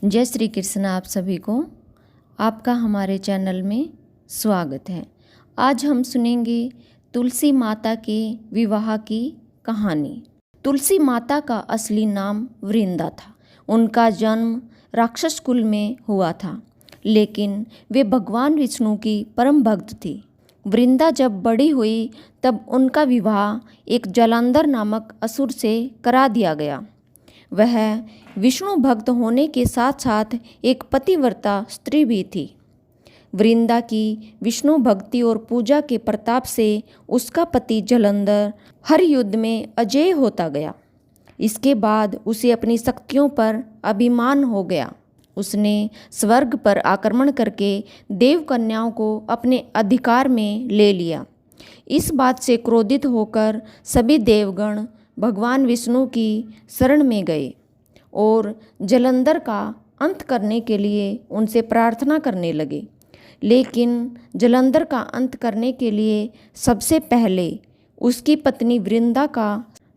जय श्री कृष्ण। आप सभी को आपका हमारे चैनल में स्वागत है। आज हम सुनेंगे तुलसी माता के विवाह की कहानी। तुलसी माता का असली नाम वृंदा था। उनका जन्म राक्षस कुल में हुआ था, लेकिन वे भगवान विष्णु की परम भक्त थी। वृंदा जब बड़ी हुई तब उनका विवाह एक जलंधर नामक असुर से करा दिया गया। वह विष्णु भक्त होने के साथ साथ एक पतिव्रता स्त्री भी थी। वृंदा की विष्णु भक्ति और पूजा के प्रताप से उसका पति जलंधर हर युद्ध में अजेय होता गया। इसके बाद उसे अपनी शक्तियों पर अभिमान हो गया। उसने स्वर्ग पर आक्रमण करके देव कन्याओं को अपने अधिकार में ले लिया। इस बात से क्रोधित होकर सभी देवगण भगवान विष्णु की शरण में गए और जलंधर का अंत करने के लिए उनसे प्रार्थना करने लगे। लेकिन जलंधर का अंत करने के लिए सबसे पहले उसकी पत्नी वृंदा का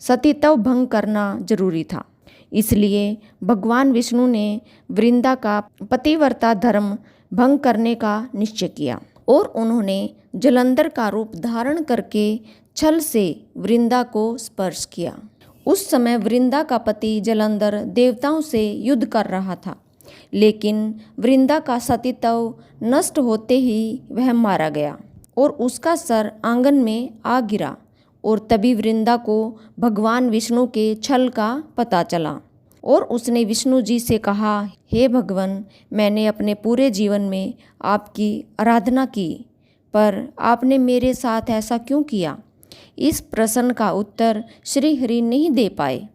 सतीत्व भंग करना जरूरी था। इसलिए भगवान विष्णु ने वृंदा का पतिव्रता धर्म भंग करने का निश्चय किया और उन्होंने जलंधर का रूप धारण करके छल से वृंदा को स्पर्श किया। उस समय वृंदा का पति जलंधर देवताओं से युद्ध कर रहा था, लेकिन वृंदा का सतीत्व नष्ट होते ही वह मारा गया और उसका सर आंगन में आ गिरा। और तभी वृंदा को भगवान विष्णु के छल का पता चला और उसने विष्णु जी से कहा, हे भगवान, मैंने अपने पूरे जीवन में आपकी आराधना की, पर आपने मेरे साथ ऐसा क्यों किया? इस प्रश्न का उत्तर श्री हरि नहीं दे पाए।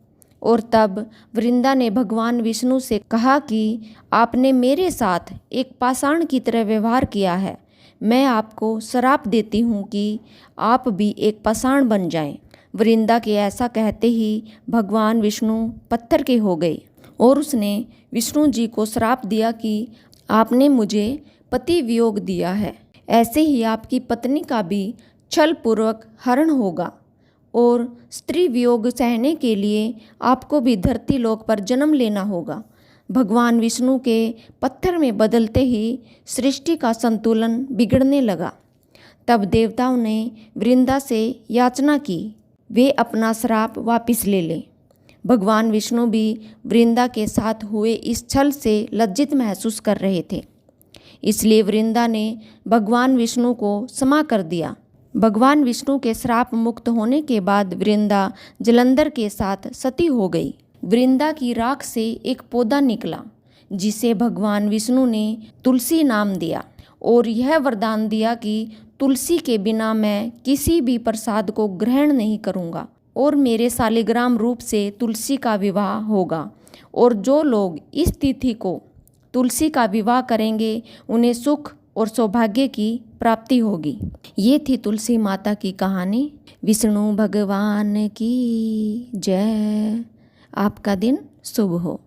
और तब वृंदा ने भगवान विष्णु से कहा कि आपने मेरे साथ एक पाषाण की तरह व्यवहार किया है। मैं आपको श्राप देती हूँ कि आप भी एक पाषाण बन जाएं। वृंदा के ऐसा कहते ही भगवान विष्णु पत्थर के हो गए और उसने विष्णु जी को श्राप दिया कि आपने मुझे पति वियोग दिया है, ऐसे ही आपकी पत्नी का भी छल पूर्वक हरण होगा और स्त्री वियोग सहने के लिए आपको भी धरती लोक पर जन्म लेना होगा। भगवान विष्णु के पत्थर में बदलते ही सृष्टि का संतुलन बिगड़ने लगा। तब देवताओं ने वृंदा से याचना की वे अपना श्राप वापस ले लें। भगवान विष्णु भी वृंदा के साथ हुए इस छल से लज्जित महसूस कर रहे थे, इसलिए वृंदा ने भगवान विष्णु को क्षमा कर दिया। भगवान विष्णु के श्राप मुक्त होने के बाद वृंदा जलंधर के साथ सती हो गई। वृंदा की राख से एक पौधा निकला जिसे भगवान विष्णु ने तुलसी नाम दिया और यह वरदान दिया कि तुलसी के बिना मैं किसी भी प्रसाद को ग्रहण नहीं करूँगा और मेरे शालिग्राम रूप से तुलसी का विवाह होगा। और जो लोग इस तिथि को तुलसी का विवाह करेंगे उन्हें सुख और सौभाग्य की प्राप्ति होगी। ये थी तुलसी माता की कहानी। विष्णु भगवान की जय। आपका दिन शुभ हो।